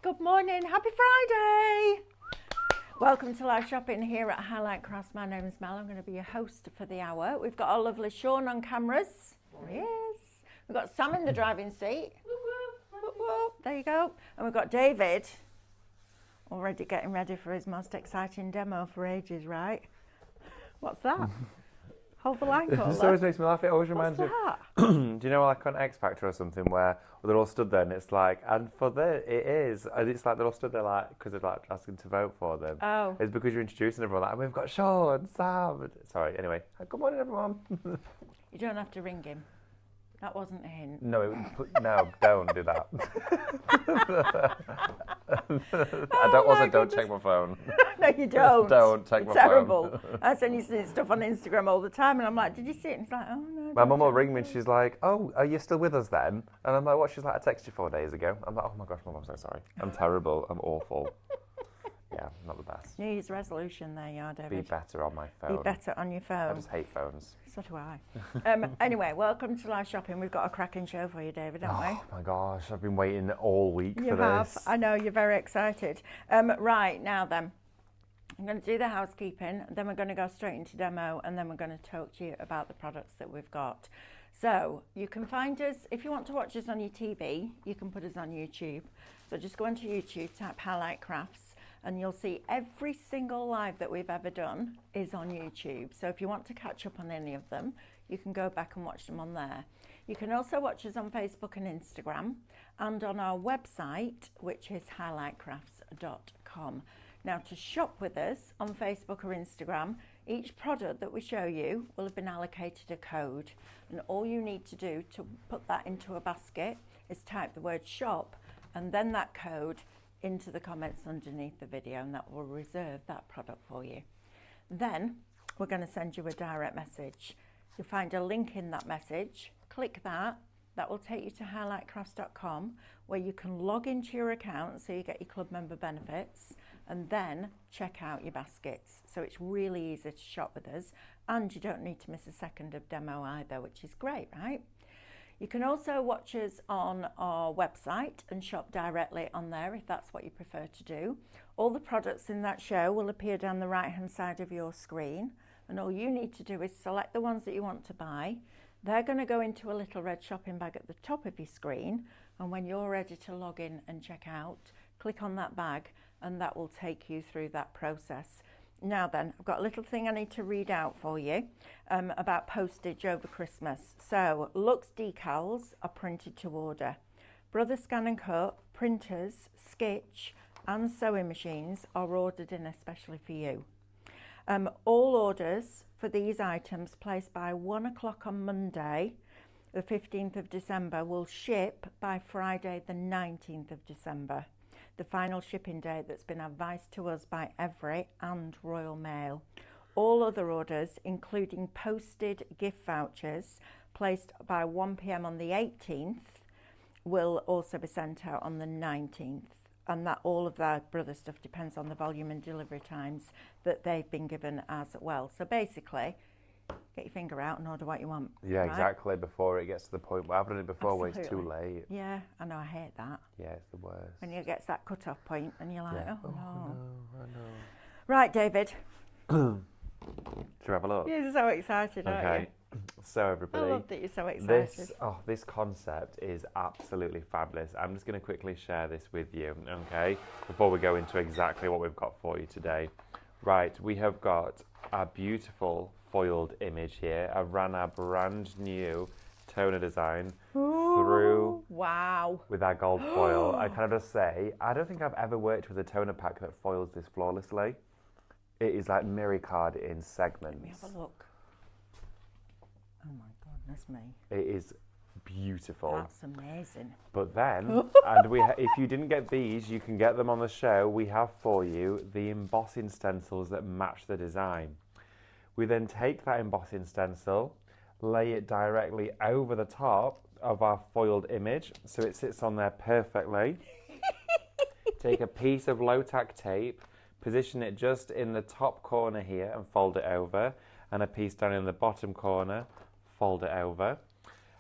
Good morning, happy Friday! Welcome to live shopping here at Highlight Crafts. My name is Mel, I'm going to be your host for the hour. We've got our lovely Sean on cameras. Yes. We've got Sam in the driving seat. There you go. And we've got David already getting ready for his most exciting demo for ages, right? What's that? Hold the line caller. This always makes me laugh. It always reminds me. Do you know, like on X Factor or something, where they're all stood there and it's like, and for this, it is, and it's like they're all stood there like because they're like asking to vote for them. Oh. It's because you're introducing everyone. Like, we've got Sean, Sam. Sorry. Anyway, good morning, everyone. You don't have to ring him. That wasn't a hint. No, don't do that. Don't check my phone. No, you don't. Don't check my terrible. phone. I send you stuff on Instagram all the time, and I'm like, "Did you see it?" And he's like, "Oh no." My mum will ring me, and she's like, "Oh, are you still with us then?" And I'm like, "What?" She's like, "I texted you 4 days ago." I'm like, "Oh my gosh, Mum, I'm so sorry. I'm terrible. I'm awful." Yeah, not the best. New Year's resolution there you are, David. Be better on my phone. Be better on your phone. I just hate phones. So do I. Anyway, welcome to live shopping. We've got a cracking show for you, David, haven't we? Oh my gosh, I've been waiting all week for this. You have. I know, you're very excited. Right, now then. I'm going to do the housekeeping, then we're going to go straight into demo, and then we're going to talk to you about the products that we've got. So you can find us, if you want to watch us on your TV, you can put us on YouTube. So just go onto YouTube, type Highlight Crafts, and you'll see every single live that we've ever done is on YouTube. So if you want to catch up on any of them, you can go back and watch them on there. You can also watch us on Facebook and Instagram, and on our website, which is highlightcrafts.com. Now, to shop with us on Facebook or Instagram, each product that we show you will have been allocated a code, and all you need to do to put that into a basket is type the word shop and then that code into the comments underneath the video, and that will reserve that product for you. Then we're going to send you a direct message. You'll find a link in that message. Click that. That will take you to highlightcrafts.com, where you can log into your account so you get your club member benefits, and then check out your baskets. So it's really easy to shop with us, and you don't need to miss a second of demo either, which is great, right? You can also watch us on our website and shop directly on there if that's what you prefer to do. All the products in that show will appear down the right hand side of your screen, and all you need to do is select the ones that you want to buy. They're going to go into a little red shopping bag at the top of your screen, and when you're ready to log in and check out, click on that bag and that will take you through that process. Now then, I've got a little thing I need to read out for you about postage over Christmas. So, Lux decals are printed to order. Brother Scan and Cut, printers, sketch and sewing machines are ordered in especially for you. All orders for these items placed by 1 o'clock on Monday, the 15th of December, will ship by Friday, the 19th of December, the final shipping date that's been advised to us by Every and Royal Mail. All other orders, including posted gift vouchers, placed by 1 p.m. on the 18th, will also be sent out on the 19th. And that all of that brother stuff depends on the volume and delivery times that they've been given as well. So basically, get your finger out and order what you want. Yeah, right? Exactly, before it gets to the point where I've done it before where it's too late. Yeah, I know, I hate that. Yeah, it's the worst. When it gets that cut-off point and you're like, yeah. oh no. I know. Right, David. Should we have a look? You're so excited, aren't you? So everybody, I love that you're so excited. This concept is absolutely fabulous. I'm just going to quickly share this with you, okay, before we go into exactly what we've got for you today. Right, we have got a beautiful foiled image here. I've ran our brand new toner design through wow with our gold foil. I kind of just say, I don't think I've ever worked with a toner pack that foils this flawlessly. It is like mirror card in segments. Let me have a look. Oh my goodness me. It is beautiful. That's amazing. But then, if you didn't get these, you can get them on the show. We have for you the embossing stencils that match the design. We then take that embossing stencil, lay it directly over the top of our foiled image so it sits on there perfectly. Take a piece of low-tack tape, position it just in the top corner here and fold it over, and a piece down in the bottom corner, fold it over.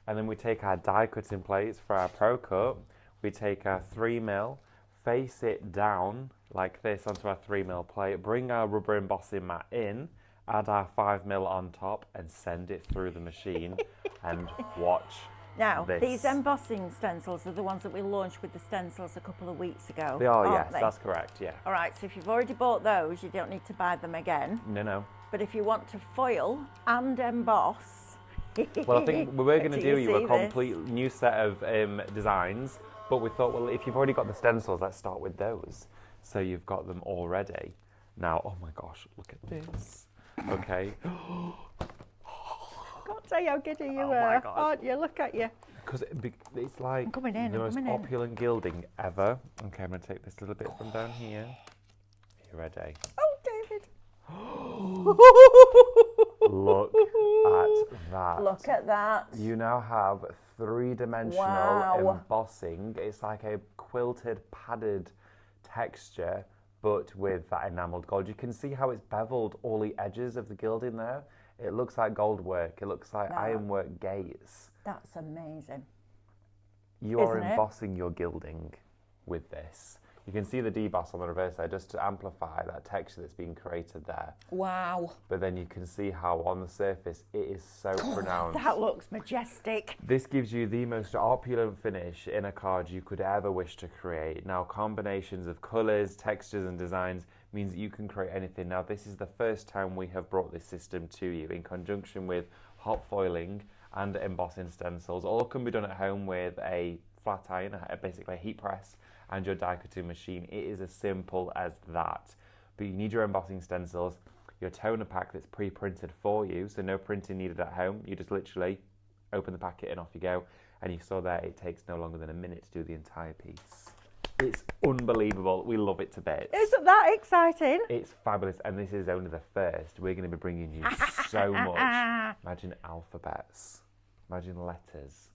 And then we take our die cutting plates for our Pro Cut. We take our 3mm face it down like this onto our 3mm plate, bring our rubber embossing mat in, add our 5mm on top and send it through the machine and watch Now, this. these embossing stencils are the ones that we launched with the stencils a couple of weeks ago. They are, aren't yes, they? that's correct, yeah. All right, so if you've already bought those, you don't need to buy them again. No. But if you want to foil and emboss, Well, I think we were going to do you a this? complete new set of designs, but we thought, well, if you've already got the stencils, let's start with those. So you've got them already. Now, oh my gosh, look at this. Okay. Can't tell you how giddy you Oh my are, gosh. aren't you? Look at you. Because it's like I'm coming in, the I'm most coming in. opulent gilding ever. Okay, I'm going to take this little bit from down here. Are you ready? Oh, David. Look at that. Look at that. You now have three-dimensional Wow. embossing. It's like a quilted, padded texture, but with that enameled gold. You can see how it's beveled all the edges of the gilding there. It looks like gold work. It looks like ironwork gates. That's amazing. You are Isn't it? embossing your gilding with this. You can see the deboss on the reverse there just to amplify that texture that's being created there. Wow. But then you can see how on the surface it is so pronounced. That looks majestic. This gives you the most opulent finish in a card you could ever wish to create. Now, combinations of colours, textures and designs means that you can create anything. Now, this is the first time we have brought this system to you in conjunction with hot foiling and embossing stencils. All can be done at home with a flat iron, basically a heat press, and your die cutting machine. It is as simple as that. But you need your embossing stencils, your toner pack that's pre-printed for you, so no printing needed at home. You just literally open the packet and off you go. And you saw there, it takes no longer than a minute to do the entire piece. It's unbelievable. We love it to bits. Isn't that exciting? It's fabulous, and this is only the first. We're going to be bringing you so much. Imagine alphabets, imagine letters,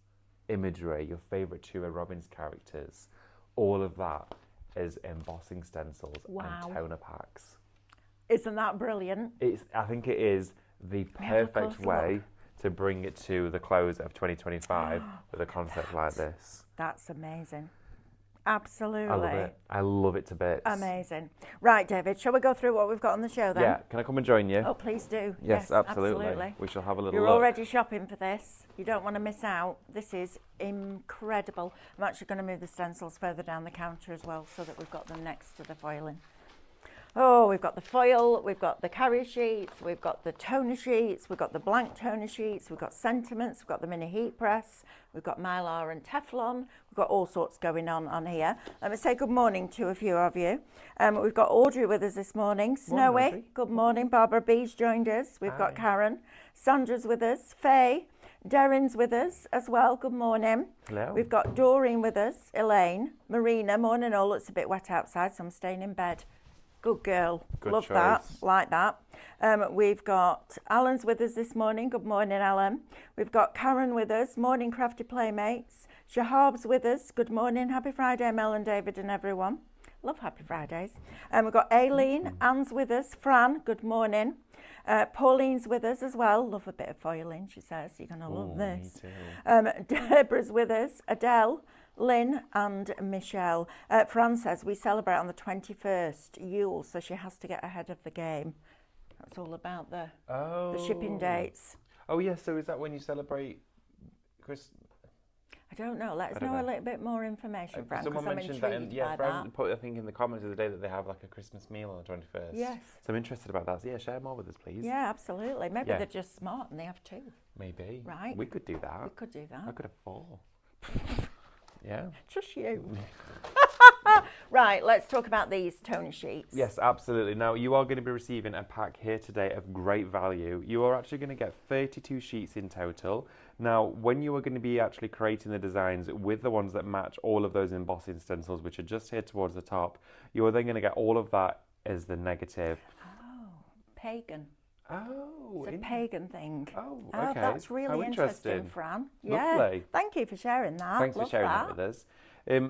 imagery, your favourite Tua Robbins characters. All of that is embossing stencils and toner packs. Isn't that brilliant? I think it is the perfect way to bring it to the close of 2025 with a concept like this. That's amazing. Absolutely. I love it. I love it to bits. Amazing. Right, David, shall we go through what we've got on the show then? Yeah, can I come and join you? Oh, please do. Yes, absolutely. We shall have a little You're look. already shopping for this. You don't want to miss out. This is incredible. I'm actually going to move the stencils further down the counter as well so that we've got them next to the foiling. Oh, we've got the foil, we've got the carrier sheets, we've got the toner sheets, we've got the blank toner sheets, we've got sentiments, we've got the mini heat press, we've got Mylar and Teflon, we've got all sorts going on here. Let me say good morning to a few of you. We've got Audrey with us this morning, Snowy, Audrey. good morning, Barbara B's joined us, we've got Karen, Sandra's with us, Faye, Darren's with us as well, good morning. Hello. We've got Doreen with us, Elaine, Marina, morning all, it's a bit wet outside so I'm staying in bed. Good girl. Good Love choice. that. Like that. We've got Alan's with us this morning. Good morning, Alan. We've got Karen with us. Morning, Crafty Playmates. Shahab's with us. Good morning. Happy Friday, Mel and David and everyone. Love Happy Fridays. We've got Aileen. Anne's with us. Fran, good morning. Pauline's with us as well. Love a bit of foiling, she says. You're going to love this. Me too. Deborah's with us. Adele. Lynn and Michelle. Fran says we celebrate on the 21st, Yule, so she has to get ahead of the game. That's all about the shipping dates. Oh, yes, so is that when you celebrate Christmas? I don't know. Let us know a little bit more information, Fran, because Someone I'm mentioned that, intrigued by Fran that. put, I think, in the comments of the day that they have like a Christmas meal on the 21st. Yes. So I'm interested about that. So yeah, share more with us, please. Yeah, absolutely. Maybe they're just smart and they have two. Maybe. Right. We could do that. We could do that. I could have 4. Yeah. Just you. Right, let's talk about these toner sheets. Yes, absolutely. Now, you are going to be receiving a pack here today of great value. You are actually going to get 32 sheets in total. Now, when you are going to be actually creating the designs with the ones that match all of those embossing stencils, which are just here towards the top, you are then going to get all of that as the negative. Oh, pagan. Oh, It's a pagan thing. Oh, okay. That's How really interesting, Fran. Yeah. Lovely. Thank you for sharing that. Thanks Love for sharing that that with us.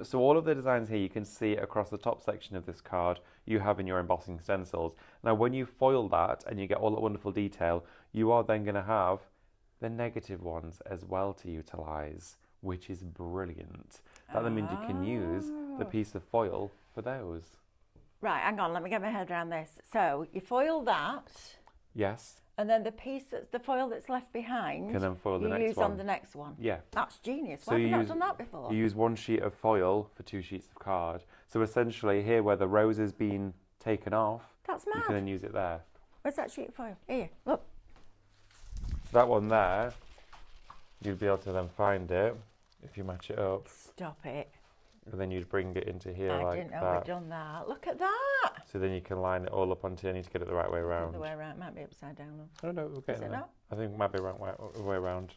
So all of the designs here, you can see across the top section of this card, you have in your embossing stencils. Now, when you foil that and you get all that wonderful detail, you are then going to have the negative ones as well to utilise, which is brilliant. That then means you can use the piece of foil for those. Right, hang on, let me get my head around this. So you foil that. Yes. And then the foil that's left behind, Can then foil the next you use one. on the next one. Yeah. That's genius. So Why have you not done that before? You use one sheet of foil for 2 sheets of card. So essentially here where the rose has been taken off, That's mad. you can then use it there. Where's that sheet of foil? Here, look. So that one there, you'd be able to then find it if you match it up. Stop it. And then you'd bring it into here I like didn't know that. we'd done that. Look at that. So then you can line it all up onto here. I need to get it the right way around. The way around. Might be upside down. Oh no, we're getting Is it there. not? I think it might be the right way around.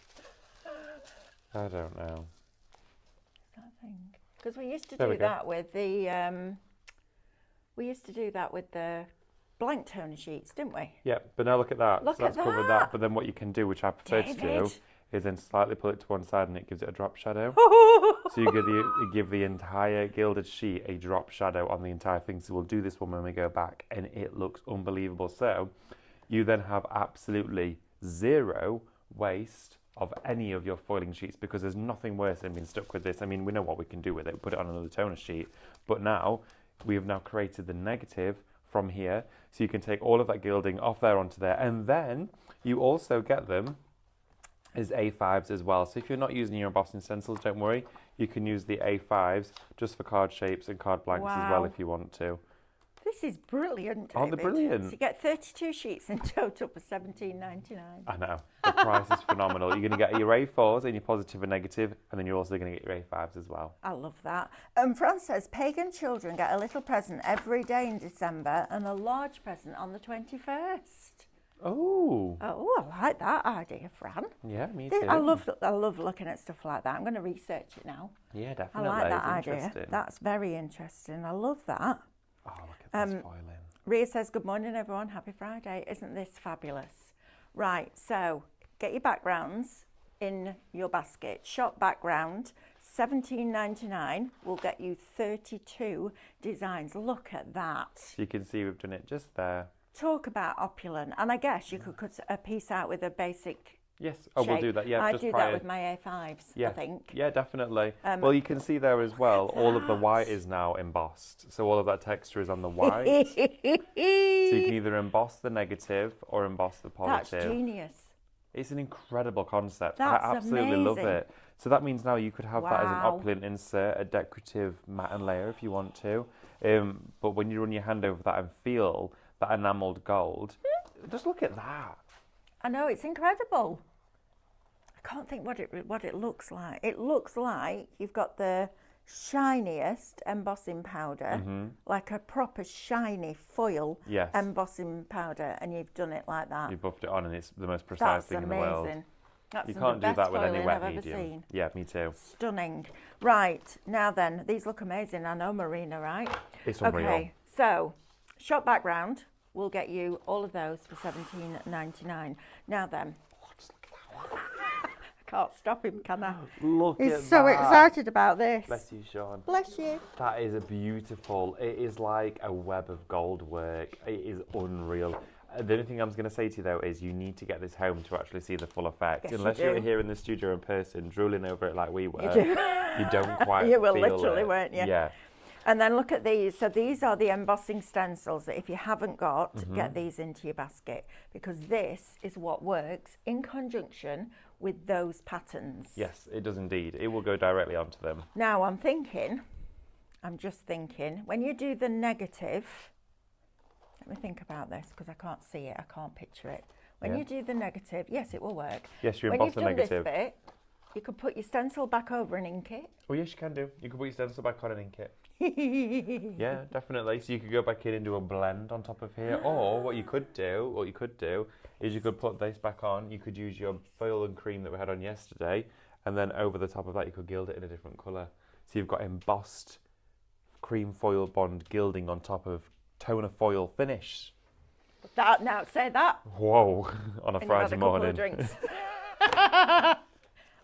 I don't know. I think. Because we used to There do we go. that with the... we used to do that with the blank toner sheets, didn't we? Yeah, but now look at that. Look so that's at covered that. that. But then what you can do, which I prefer to do, David. is then slightly pull it to one side and it gives it a drop shadow. So you give the entire gilded sheet a drop shadow on the entire thing. So we'll do this one when we go back and it looks unbelievable. So you then have absolutely zero waste of any of your foiling sheets because there's nothing worse than being stuck with this. I mean, we know what we can do with it. Put it on another toner sheet. But now we have now created the negative from here. So you can take all of that gilding off there onto there. And then you also get them as A5s as well. So if you're not using your embossing stencils, don't worry. You can use the A5s just for card shapes and card blanks as well if you want to. This is brilliant, David. Aren't they brilliant? So you get 32 sheets in total for $17.99. I know. The price is phenomenal. You're going to get your A4s and your positive and negative, and then you're also going to get your A5s as well. I love that. Fran says, pagan children get a little present every day in December and a large present on the 21st. Oh. Oh, I like that idea, Fran. Yeah, me too. I love looking at stuff like that. I'm going to research it now. Yeah, I definitely. like that It's idea. interesting. That's very interesting. I love that. Oh, look at this foiling. Ria says, good morning, everyone. Happy Friday. Isn't this fabulous? Right, so get your backgrounds in your basket. Shop background, $17.99 will get you 32 designs. Look at that. So you can see we've done it just there. Talk about opulent. And I guess you could cut a piece out with a basic Yes. Oh, we'll shape. do that. Yeah, I just do prior. that with my A5s, Yeah. I think. Yeah, definitely. Well, you can see there as well, all of the white is now embossed. So all of that texture is on the white. So you can either emboss the negative or emboss the positive. That's genius. It's an incredible concept. That's I absolutely love amazing. it. So that means now you could have that as an Wow. opulent insert, a decorative matte and layer if you want to. But when you run your hand over that and feel that enamelled gold, just look at that. I know, it's incredible. I can't think what it looks like. It looks like you've got the shiniest embossing powder, like a proper shiny foil Yes. embossing powder, and you've done it like that. You buffed it on and it's the most precise That's thing in the world. amazing. That's You the can't do best that with any foiling wet I've medium. ever seen. Yeah, me too. Stunning. Right, now then, these look amazing. I know, Marina, right? It's unreal. Okay, so shop background will get you all of those for $17.99. Now then, Just look at that one. I can't stop him, can I? Look He's at so that. excited about this. Bless you, Sean. Bless you. That is a beautiful. It is like a web of gold work. It is unreal. The only thing I'm going to say to you though is you need to get this home to actually see the full effect. Yes, you Unless you were do. here in the studio in person, drooling over it like we were, You do. you don't quite. You were feel literally, it. weren't you? Yeah. And then look at these. So these are the embossing stencils that if you haven't got, get these into your basket, because this is what works in conjunction with those patterns. Yes, it does indeed. It will go directly onto them. Now I'm just thinking, when you do the negative, let me think about this because I can't see it, I can't picture it. When Yeah. you do the negative, yes, it will work. Yes, you When emboss you've the done negative. this bit, you could put your stencil back over and ink it. Oh yes, you can do. You can put your stencil back on and ink it. Yeah, definitely. So you could go back in and do a blend on top of here, or what you could do is you could put this back on. You could use your foil and cream that we had on yesterday, and then over the top of that you could gild it in a different colour. So you've got embossed cream foil bond gilding on top of toner foil finish. That now say that. Whoa! On a And you've had Friday a couple morning. of drinks.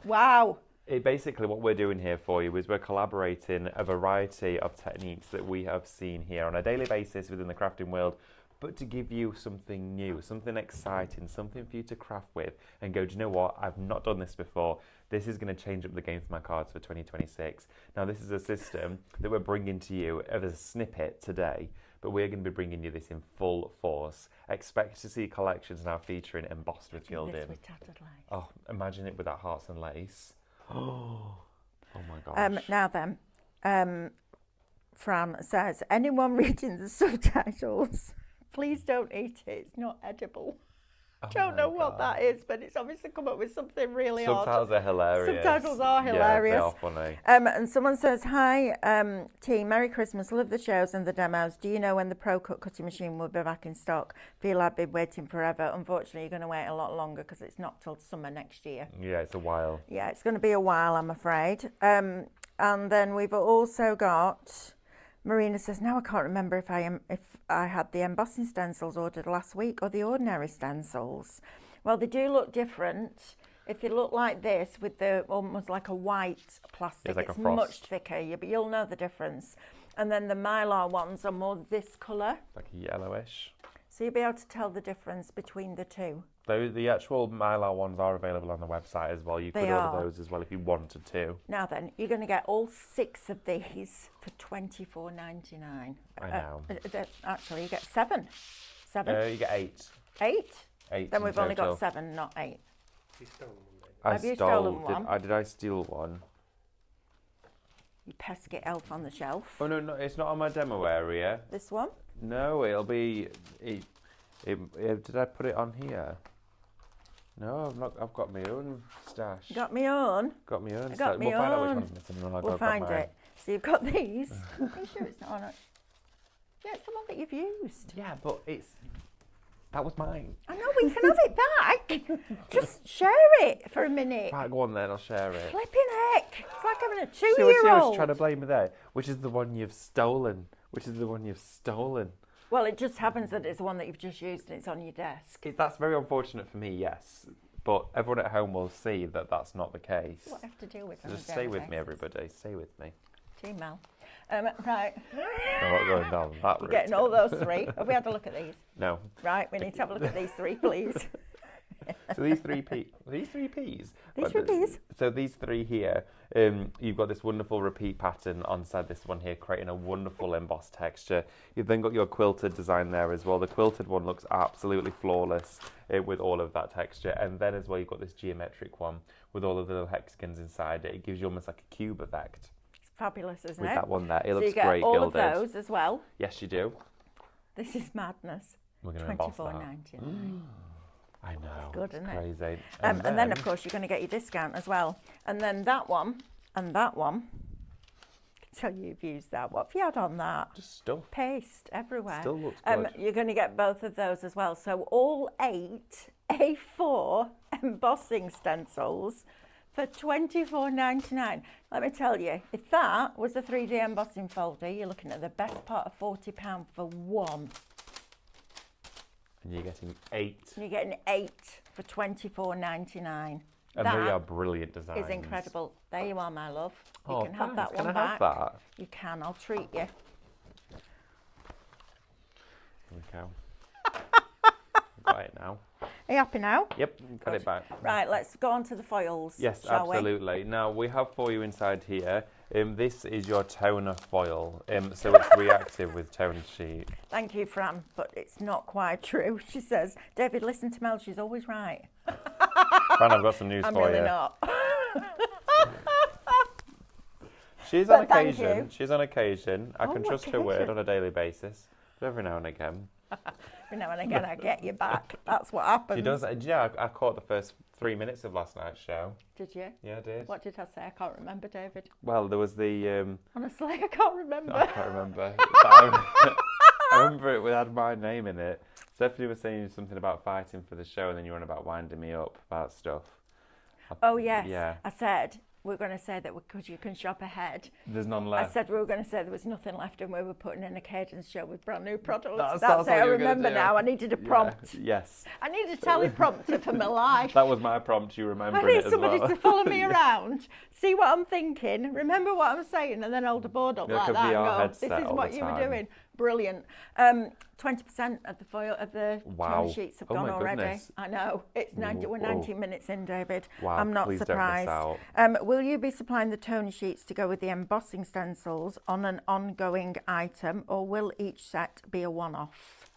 Wow. Basically what we're doing here for you is we're collaborating a variety of techniques that we have seen here on a daily basis within the crafting world, but to give you something new, something exciting, something for you to craft with and go, do you know what, I've not done this before. This is going to change up the game for my cards for 2026. Now, this is a system that we're bringing to you as a snippet today, but we're going to be bringing you this in full force. Expect to see collections now featuring embossed with gilding. This with tattered lace. Oh, imagine it with that hearts and lace. Oh my gosh. Now then, Fran says, anyone reading the subtitles, please don't eat it. It's not edible. Don't know what that is, but it's obviously come up with something really odd. Subtitles are hilarious. Subtitles are hilarious. Yeah, they are funny. And someone says, hi, team, Merry Christmas, love the shows and the demos. Do you know when the Pro Cut cutting machine will be back in stock? Feel I've been waiting forever. Unfortunately, you're going to wait a lot longer because it's not till summer next year. Yeah, it's a while. Yeah, it's going to be a while, I'm afraid. And then we've also got... Marina says, now I can't remember if I had the embossing stencils ordered last week or the ordinary stencils. Well, they do look different. If they look like this with the almost like a white plastic, like it's a frost. much thicker, but you'll know the difference. And then the Mylar ones are more this colour. Like a yellowish. So you'll be able to tell the difference between the two. The actual Mylar ones are available on the website as well. You could order those as well if you wanted to. Now then, you're going to get all 6 of these for $24.99. I know. Actually, you get 7. 7? You get 8. 8? 8 Then in we've only total. got 7, not 8. You stole one, David. Have you stolen one? Did I steal one? You pesky elf on the shelf. Oh, no, it's not on my demo area. This one? No, it'll be... did I put it on here? No, I've not. I've got my own stash. You got me on? Got my own I stash. got me We'll find out which own. one's missing and then I'll We'll go find grab mine. it. So you've got these. Are you sure it's not on it? Yeah, it's the one that you've used. Yeah, but that was mine. I know, we can have it back. Just share it for a minute. Right, go on then, I'll share it. Flipping heck. It's like having a See what she was 2-year-old. trying to blame me there? Which is the one you've stolen? Which is the one you've stolen? Well, it just happens that it's the one that you've just used and it's on your desk. That's very unfortunate for me, yes. But everyone at home will see that that's not the case. What I have to deal with So on a just stay daily with me, basis. everybody. Stay with me. Gmail. Right. I'm not going down that You're route. getting all those 3. Have we had a look at these? No. Right, we need to have a look at these 3, please. So these 3 P's. These 3 P's. These 3 P's. So these 3 here, you've got this wonderful repeat pattern on side this one here, creating a wonderful embossed texture. You've then got your quilted design there as well. The quilted one looks absolutely flawless with all of that texture. And then as well, you've got this geometric one with all of the little hexagons inside it. It gives you almost like a cube effect. It's fabulous, isn't With it? that one there. It so looks you get great all gilded. of those as well. Yes, you do. This is madness. We're going to emboss that. $24.99. I know. good, isn't it? Crazy. And then, of course, you're going to get your discount as well. And then that one and that one. I can tell you've used that. What have you had on that? Just stuff. Paste everywhere. Still looks good. You're going to get both of those as well. So all 8 A4 embossing stencils for $24.99. Let me tell you, if that was a 3D embossing folder, you're looking at the best part of £40 for one. And you're getting 8. You're getting 8 for $24.99. And they are brilliant designs. Is incredible. There you are, my love. You Oh, can have that thanks. one Can I back. have that? You can. I'll treat you. Here we go. Got it now. Are you happy now? Yep, got it back. Right, let's go on to the foils. Yes, shall we? absolutely. Now, we have for you inside here, this is your toner foil. So it's reactive with tone sheet. Thank you, Fran, but it's not quite true. She says, David, listen to Mel, she's always right. Fran, I've got some news I'm for really you. not. She's But on thank occasion. you. She's on occasion. I can trust her word occasion? on a daily basis. But every now and again. Every now and again, I get you back. That's what happens. She does. Yeah, I caught the first 3 minutes of last night's show. Did you? Yeah, I did. What did I say? I can't remember, David. Well, there was the... Honestly, I can't remember. I can't remember. But I remember it had my name in it. Stephanie was saying something about fighting for the show, and then you were on about winding me up about stuff. Oh, yes. Yeah. I said, we're going to say that because you can shop ahead. There's none I left. said we were going to say there was nothing left and we were putting in a cadence show with brand new products. That's That's what it. I you were gonna remember do. now. I needed a prompt. Yeah. Yes. I need a teleprompter for my life. That was my prompt. You remember I it need as somebody well. to follow me around, see what I'm thinking, remember what I'm saying, and then hold a board up Like like a that VR and go, headset this is all what the you were time. doing. Brilliant. 20% of the foil of the Wow. toner sheets have Oh gone my already. goodness. I know. It's 90, we're 19 minutes in, David. Wow, I'm not please surprised. don't miss out. Will you be supplying the toner sheets to go with the embossing stencils on an ongoing item, or will each set be a one-off?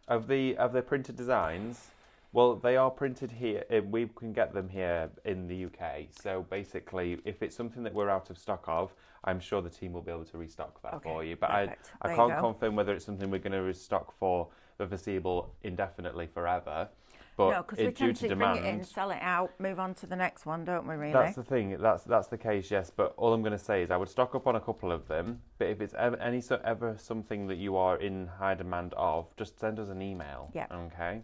Of the printed designs, well, they are printed here. We can get them here in the UK. So basically, if it's something that we're out of stock of, I'm sure the team will be able to restock that for you. But perfect. I There can't you go. confirm whether it's something we're going to restock for the foreseeable indefinitely forever. But No, because we due tend to to bring demand, it in, sell it out, move on to the next one, don't we, really? that's the thing. That's the case, yes. But all I'm going to say is I would stock up on a couple of them. But if it's ever something that you are in high demand of, just send us an email. Yeah. Okay.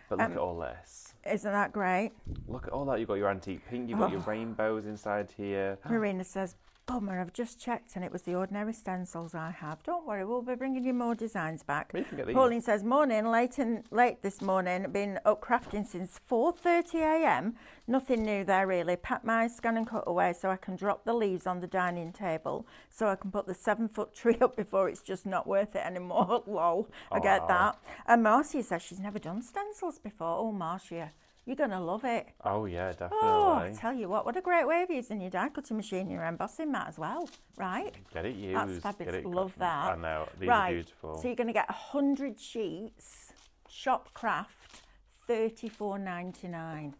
But look at all this. Isn't that great? Look at all that. You've got your antique pink. You've got your rainbows inside here. Marina says, bummer, I've just checked and it was the ordinary stencils I have. Don't worry, we'll be bringing you more designs back. We can get these. Pauline says, morning, late this morning, been up crafting since 4:30 a.m. Nothing new there really. Pack my scan and cut away so I can drop the leaves on the dining table so I can put the 7-foot tree up before it's just not worth it anymore. Lol, I get that. And Marcia says she's never done stencils before. Oh, Marcia, you're going to love it. Oh, yeah, definitely. Oh, I tell you what a great way of using your die cutting machine, your embossing mat as well, right? Get it used. That's fabulous. Get it Love that. I know. These right. are beautiful. So you're going to get 100 sheets, shop craft, $34.99.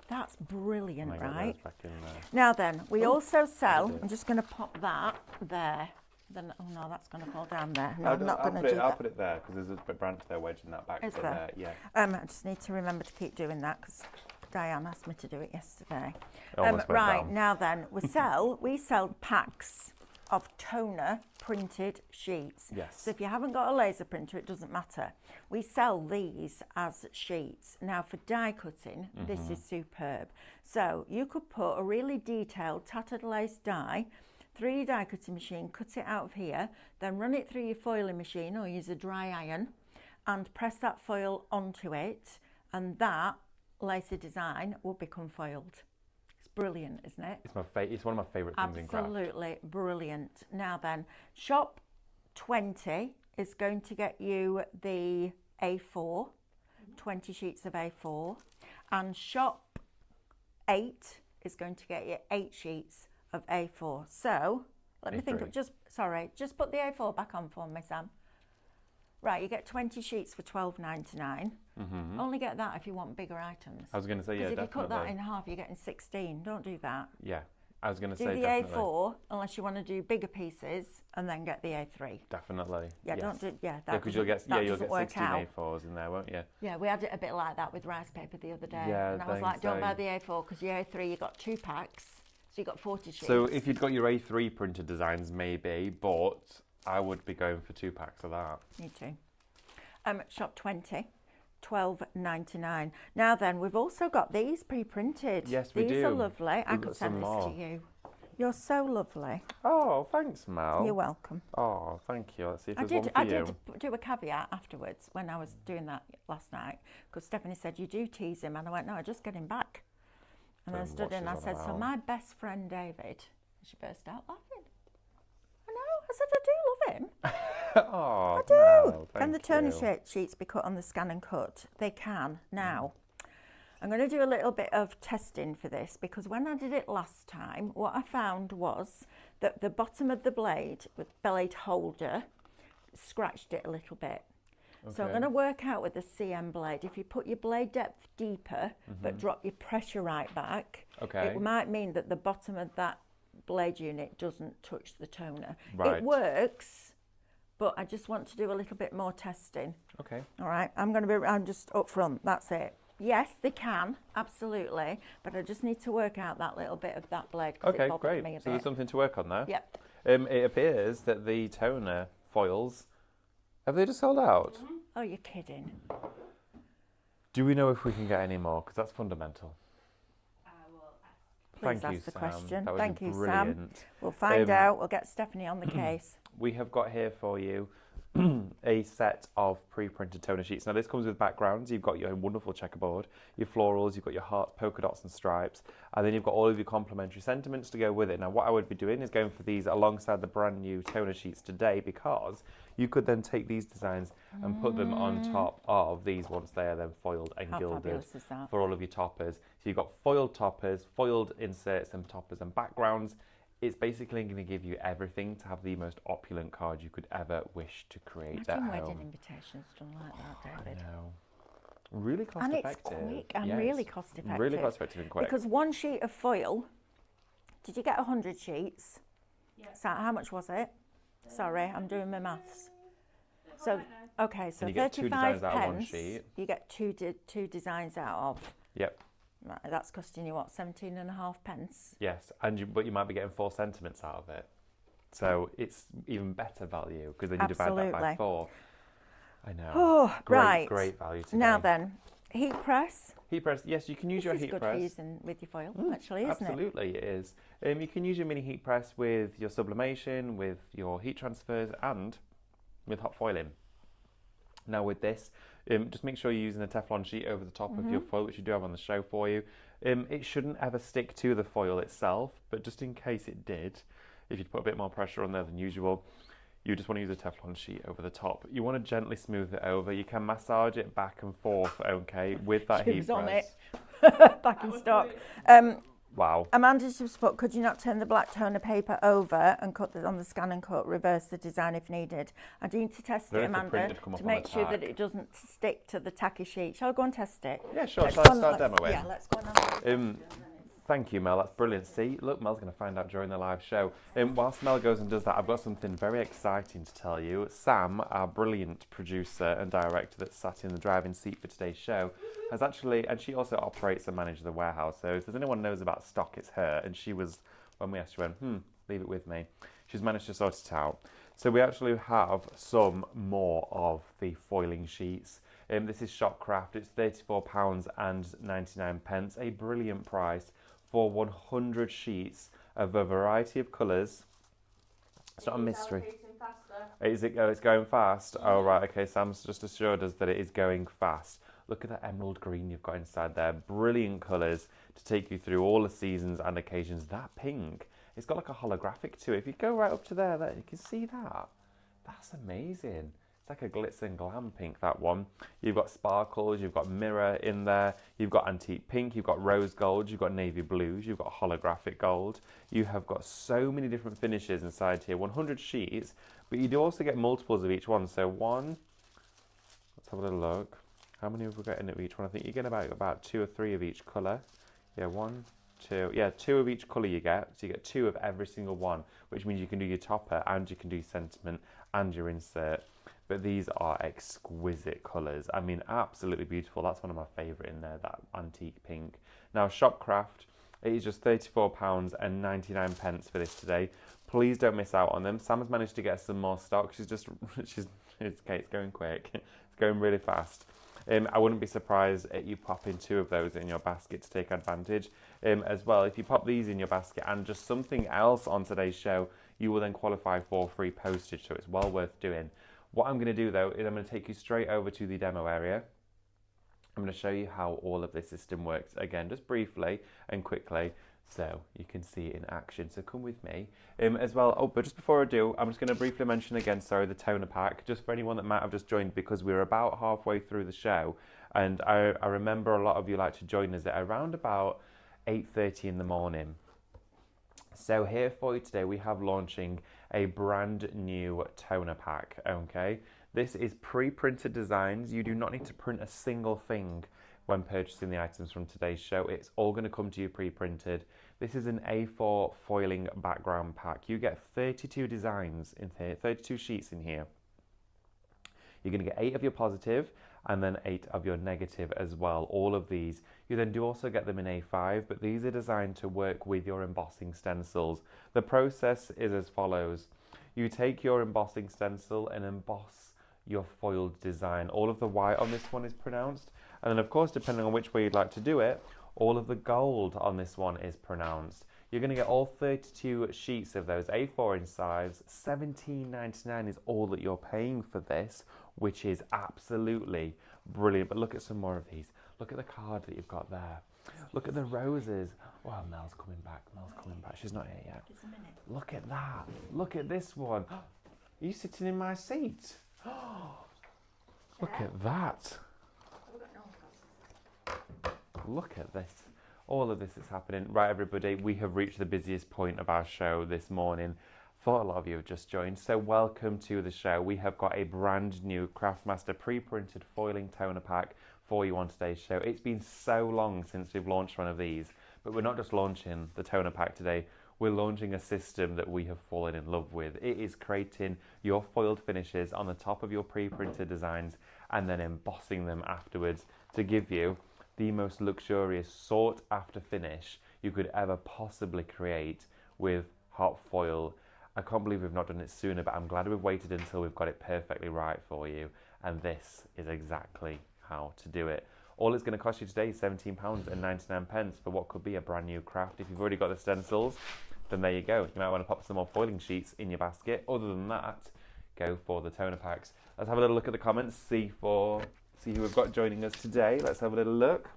That's brilliant, Oh my God, right? that's back in there. Now then, we also sell, I'm just going to pop that there. Then, oh no, that's going to fall down there. No, I'm not going to do that. I'll put it there because there's a branch there wedging that back. Is so there? Yeah. I just need to remember to keep doing that because Diane asked me to do it yesterday. Almost went Right, down. now then, we sell packs of toner printed sheets. Yes. So if you haven't got a laser printer, it doesn't matter. We sell these as sheets. Now for die cutting, this is superb. So you could put a really detailed tattered lace die through your die cutting machine, cut it out of here, then run it through your foiling machine or use a dry iron and press that foil onto it, and that lacy design will become foiled. It's brilliant, isn't it? It's one of my favourite things in craft. Absolutely brilliant. Now then, shop 20 is going to get you the A4, 20 sheets of A4, and shop 8 is going to get you 8 sheets of A4. So let me think of just put the A4 back on for me, Sam. Right, you get 20 sheets for $12.99. Only get that if you want bigger items. I was going to say, yeah, because if definitely. you cut that in half, you're getting 16. Don't do that. Yeah, I was going to Do say the definitely. A4 unless you want to do bigger pieces, and then get the A3. Definitely. Yeah, yes. Don't do. Yeah, that because you'll get 16 16 A4s in there, won't you? Yeah, we had it a bit like that with rice paper the other day. Yeah, and I was like, don't buy the A4 because your A3 you got 2 packs, so you got 40 sheets. So if you'd got your A3 printed designs, maybe, but I would be going for 2 packs of that. Me too. Shop 20, $12.99. Now then, we've also got these pre-printed. Yes, we do. These are lovely. I We've could got send some this more. to you. You're so lovely. Oh, thanks, Mel. You're welcome. Oh, thank you. Let's see if I there's one did. for I you. did do a caveat afterwards when I was doing that last night because Stephanie said you do tease him, and I went, no, I just get him back. And then I stood in and I said, so my best friend David, and she burst out laughing. I know. I said I do love him. Oh, I do. Mel, Can the thank toner you. sheets be cut on the scan and cut? They can. Now, I'm going to do a little bit of testing for this because when I did it last time, what I found was that the bottom of the blade with blade holder scratched it a little bit. So I'm Okay. going to work out with the CM blade. If you put your blade depth deeper but drop your pressure right back, Okay. it might mean that the bottom of that blade unit doesn't touch the toner. Right. It works, but I just want to do a little bit more testing. Okay. All right, I'm just up front, that's it. Yes, they can, absolutely, but I just need to work out that little bit of that blade because Okay, it bothered great. me a So there's bit. something to work on there. Yep. It appears that the toner foils, have they just sold out? Oh, you're kidding. Do we know if we can get any more? Because that's fundamental. Please Thank ask you, the Sam. question. That was Thank you, Sam. brilliant. We'll find out. We'll get Stephanie on the case. We have got here for you a set of pre-printed toner sheets. Now this comes with backgrounds. You've got your wonderful checkerboard, your florals, you've got your heart, polka dots and stripes, and then you've got all of your complementary sentiments to go with it. Now what I would be doing is going for these alongside the brand new toner sheets today, because you could then take these designs and put them on top of these once they are then foiled and gilded for all of your toppers. So you've got foiled toppers, foiled inserts and toppers and backgrounds. It's basically going to give you everything to have the most opulent card you could ever wish to create at home. Imagine wedding invitations done like that, David. I know. Really cost and effective. And it's quick and really cost effective. Really cost effective and quick. Because one sheet of foil, did you get 100 sheets? Yeah. So how much was it? Sorry, I'm doing my maths. So, okay, so you get 35 two designs out of one pence, sheet. you get two designs out of. Yep. Right, that's costing you, what, 17.5 pence? Yes, but you might be getting 4 sentiments out of it. So it's even better value, because then you divide that by 4. I know. Oh, right. Great value today. Now then, heat press. Heat press, yes, you can use your heat press. This is good for using with your foil, actually, isn't Absolutely, it is. You can use your mini heat press with your sublimation, with your heat transfers, and with hot foiling. Now with this, just make sure you're using a Teflon sheet over the top of your foil, which you do have on the show for you. It shouldn't ever stick to the foil itself, but just in case it did, if you'd put a bit more pressure on there than usual, you just want to use a Teflon sheet over the top. You want to gently smooth it over. You can massage it back and forth, okay, with that heat press. on it. Back in stock. Wow. Amanda just put, could you not turn the black toner paper over and cut on the scan and cut, reverse the design if needed? I need to test it, Amanda, to make sure that it doesn't stick to the tacky sheet. Shall I go and test it? Yeah, sure. Shall I start demoing? Yeah, let's go and Thank you, Mel. That's brilliant. See, look, Mel's going to find out during the live show. Whilst Mel goes and does that, I've got something very exciting to tell you. Sam, our brilliant producer and director that sat in the driving seat for today's show, has actually, and she also operates and manages the warehouse. So if there's anyone who knows about stock, it's her. And she was, when we asked, she went, leave it with me. She's managed to sort it out. So we actually have some more of the foiling sheets. This is Shopcraft. It's £34.99, a brilliant price for 100 sheets of a variety of colours. It's not a mystery. Is it? Oh, it's going fast. Oh, right. Okay, Sam's just assured us that it is going fast. Look at that emerald green you've got inside there. Brilliant colours to take you through all the seasons and occasions. That pink, it's got like a holographic to it. If you go right up to there, you can see that. That's amazing. It's like a glitz and glam pink, that one. You've got sparkles, you've got mirror in there, you've got antique pink, you've got rose gold, you've got navy blues, you've got holographic gold. You have got so many different finishes inside here, 100 sheets, but you do also get multiples of each one. So one, let's have a little look. How many have we got in each one? I think you get about 2 or 3 of each colour. Yeah, 1, 2. Yeah, 2 of each colour you get. So you get 2 of every single one, which means you can do your topper and you can do sentiment and your insert. But these are exquisite colours. I mean, absolutely beautiful. That's one of my favourite in there, that antique pink. Now, Shopcraft, it is just £34.99 for this today. Please don't miss out on them. Sam has managed to get some more stock. It's going quick. It's going really fast. I wouldn't be surprised if you pop in 2 of those in your basket to take advantage. As well, if you pop these in your basket and just something else on today's show, you will then qualify for free postage, so it's well worth doing. What I'm going to do, though, is I'm going to take you straight over to the demo area. I'm going to show you how all of this system works, again, just briefly and quickly, so you can see it in action. So come with me. As well, but just before I do, I'm just going to briefly mention again, the toner pack, just for anyone that might have just joined, because we're about halfway through the show, and I remember a lot of you like to join us at around about 8:30 in the morning. So here for you today, we have launching a brand new toner pack, okay? This is pre-printed designs. You do not need to print a single thing when purchasing the items from today's show. It's all going to come to you pre-printed. This is an A4 foiling background pack. You get 32 designs in here, 32 sheets in here. You're going to get 8 of your positive and then 8 of your negative as well. All of these. You then do also get them in A5, but these are designed to work with your embossing stencils. The process is as follows. You take your embossing stencil and emboss your foiled design. All of the white on this one is pronounced. And then, of course, depending on which way you'd like to do it, all of the gold on this one is pronounced. You're going to get all 32 sheets of those A4 in size. $17.99 is all that you're paying for this, which is absolutely brilliant. But look at some more of these. Look at the card that you've got there. Look at the roses. Wow, Mel's coming back. Mel's coming back. She's not here yet. Just a minute. Look at that. Look at this one. Are you sitting in my seat? Look at that. Look at this. All of this is happening. Right, everybody, we have reached the busiest point of our show this morning. Thought a lot of you have just joined, so welcome to the show. We have got a brand new Craftmaster pre-printed foiling toner pack for you on today's show. It's been so long since we've launched one of these, but we're not just launching the toner pack today, we're launching a system that we have fallen in love with. It is creating your foiled finishes on the top of your pre-printed designs and then embossing them afterwards to give you the most luxurious sought after finish you could ever possibly create with hot foil. I can't believe we've not done it sooner, but I'm glad we've waited until we've got it perfectly right for you, and this is exactly how to do it. All it's going to cost you today is £17.99 for what could be a brand new craft. If you've already got the stencils, then there you go. You might want to pop some more foiling sheets in your basket. Other than that, go for the toner packs. Let's have a little look at the comments, see who we've got joining us today. Let's have a little look.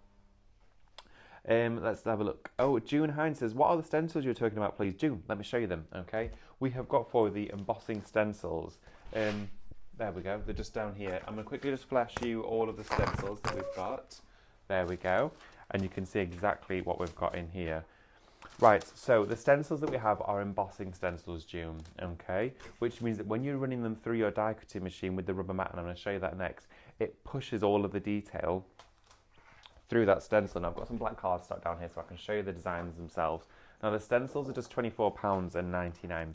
Let's have a look. Oh, June Hines says, what are the stencils you were talking about, please? June, let me show you them, okay? We have got for the embossing stencils. There we go, they're just down here. I'm going to quickly just flash you all of the stencils that we've got. There we go. And you can see exactly what we've got in here. Right, so the stencils that we have are embossing stencils, June, okay? Which means that when you're running them through your die cutting machine with the rubber mat, and I'm going to show you that next, it pushes all of the detail through that stencil. And I've got some black cardstock down here so I can show you the designs themselves. Now the stencils are just £24.99,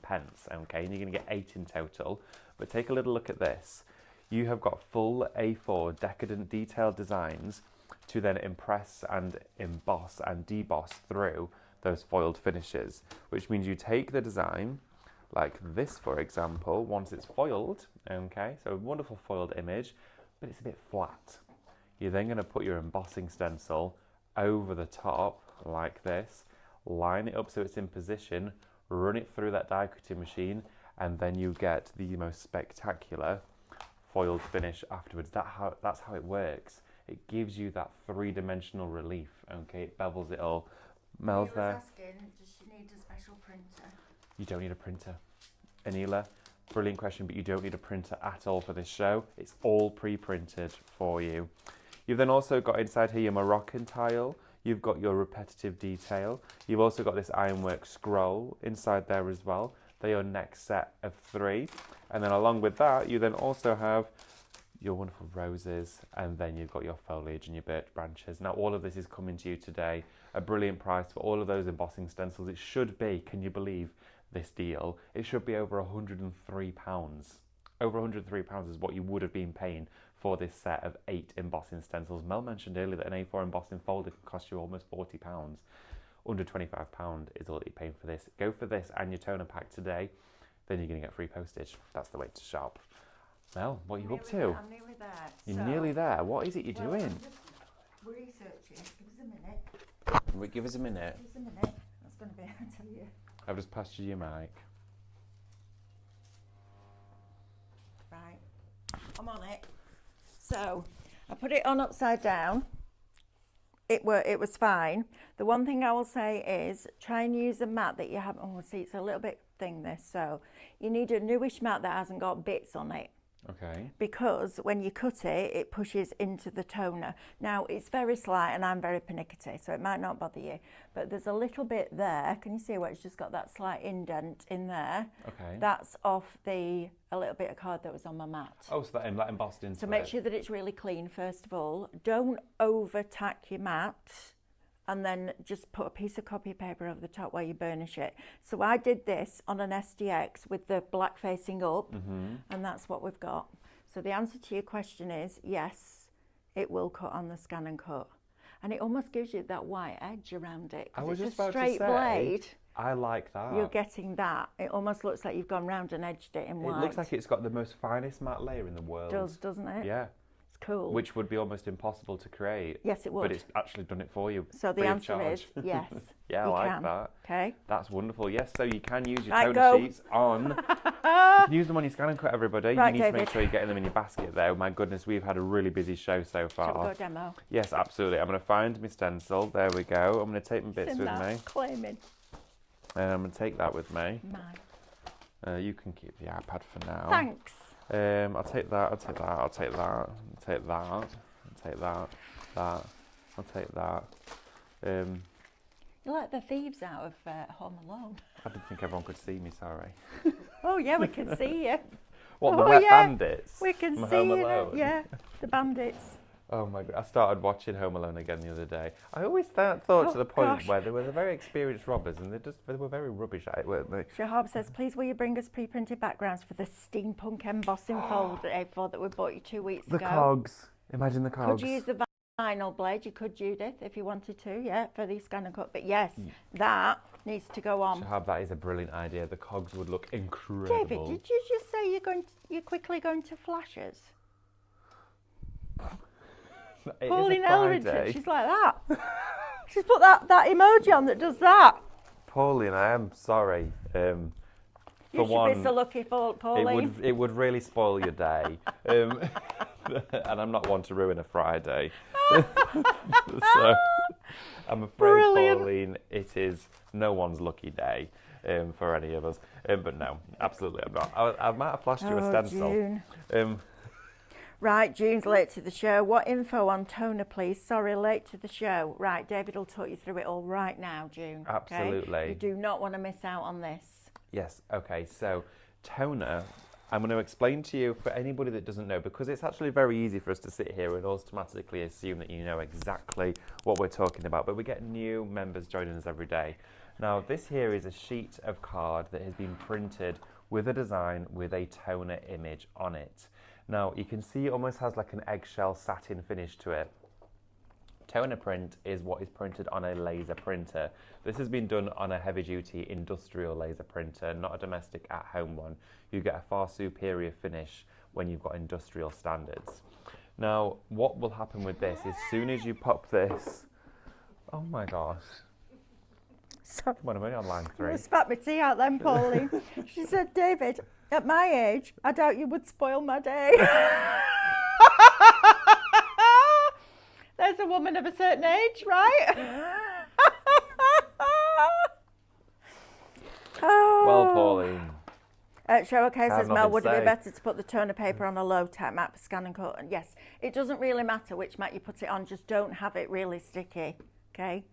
okay? And you're going to get 8 in total. But take a little look at this. You have got full A4 decadent detailed designs to then impress and emboss and deboss through those foiled finishes, which means you take the design like this, for example, once it's foiled, okay, so a wonderful foiled image, but it's a bit flat. You're then going to put your embossing stencil over the top like this, line it up so it's in position, run it through that die cutting machine, and then you get the most spectacular foiled finish afterwards. That's how it works. It gives you that three-dimensional relief, okay, it bevels it all. Mel's there. Asking, does she need a special printer? You don't need a printer. Anila, brilliant question, but you don't need a printer at all for this show. It's all pre-printed for you. You've then also got inside here your Moroccan tile. You've got your repetitive detail. You've also got this ironwork scroll inside there as well. They're your next set of 3. And then along with that, you then also have your wonderful roses, and then you've got your foliage and your birch branches. Now all of this is coming to you today. A brilliant price for all of those embossing stencils. It should be, can you believe this deal? It should be over £103. Over £103 is what you would have been paying for this set of 8 embossing stencils. Mel mentioned earlier that an A4 embossing folder can cost you almost £40. Under £25 is all that you're paying for this. Go for this and your toner pack today, then you're going to get free postage. That's the way to shop. Mel, what are you up to? I'm nearly there. You're nearly there. What is it you're doing? I'm just researching. Give us a minute. Give us a minute. Give us a minute. That's going to be, I'll tell you. I've just passed you your mic. Right. I'm on it. So, I put it on upside down. It was fine. The one thing I will say is try and use a mat that you have. Oh, see, it's a little bit thin, this. So, you need a newish mat that hasn't got bits on it. Okay. Because when you cut it, it pushes into the toner. Now, it's very slight and I'm very pernickety, so it might not bother you. But there's a little bit there. Can you see where it's just got that slight indent in there? Okay. That's off a little bit of card that was on my mat. Oh, so that embossed into it. So make sure that it's really clean, first of all. Don't over-tack your mat and then just put a piece of copy paper over the top while you burnish it. So I did this on an SDX with the black facing up, and that's what we've got. So the answer to your question is yes, it will cut on the scan and cut. And it almost gives you that white edge around it. I was it's just a about straight to say, blade. I like that. You're getting that. It almost looks like you've gone round and edged it in white. It looks like it's got the most finest matte layer in the world. It does, doesn't it? Yeah. It's cool. Which would be almost impossible to create. Yes, it would. But it's actually done it for you. So the answer is yes. Yeah, I you like can. that. Okay. That's wonderful. Yes, so you can use your Right, toner go. sheets on. You can use them on your scan and cut, everybody. Right, you need to David. make sure you're getting them in your basket, though. My goodness, we've had a really busy show so far. Shall we go demo? Yes, absolutely. I'm going to find my stencil. There we go. I'm going to take my bits with me. Claiming. I'm going to take that with me. Mine. You can keep the iPad for now. Thanks. I'll take that. I'll take that. I'll take that. I'll take that. I'll take that. That. I'll take that. You're like the thieves out of Home Alone. I didn't think everyone could see me. Sorry. Oh yeah, we can see you. What, the wet yeah. bandits? We can from see Home you. Alone? Yeah, the bandits. Oh my god! I started watching Home Alone again the other day. I always thought to the point gosh. where they were the very experienced robbers, and they were very rubbish at it, weren't they? Shahab says, please will you bring us pre-printed backgrounds for the steampunk embossing fold A4 that we bought you 2 weeks ago. The cogs. Imagine the cogs. Could you use the vinyl blade? You could, Judith, if you wanted to, yeah, for the scan and cut. But yes, that needs to go on. Shahab, that is a brilliant idea. The cogs would look incredible. David, did you just say you're quickly going to flashes? Pauline Elrington, she's like that. She's put that emoji on that does that. Pauline, I am sorry. You should be so lucky, Pauline. It would really spoil your day. And I'm not one to ruin a Friday. So I'm afraid, Brilliant. Pauline, it is no one's lucky day for any of us. But no, absolutely I'm not. I might have flashed you a stencil. June. Right, June's late to the show. What info on toner, please? Sorry, late to the show. Right, David will talk you through it all right now, June. Absolutely. Okay? You do not want to miss out on this. Yes, okay, so toner, I'm going to explain to you for anybody that doesn't know, because it's actually very easy for us to sit here and automatically assume that you know exactly what we're talking about, but we get new members joining us every day. Now, this here is a sheet of card that has been printed with a design with a toner image on it. Now, you can see it almost has like an eggshell satin finish to it. Toner print is what is printed on a laser printer. This has been done on a heavy-duty industrial laser printer, not a domestic at-home one. You get a far superior finish when you've got industrial standards. Now, what will happen with this is as soon as you pop this... Oh my gosh. Sorry. Come on, I'm only on line 3. I spat my tea out then, Pauline. She said, David, at my age, I doubt you would spoil my day. There's a woman of a certain age, right? Well, Pauline. Showcase says, Mel, would it be say. better to put the toner paper on a low type mat for scan and cut? And yes, it doesn't really matter which mat you put it on, just don't have it really sticky, okay?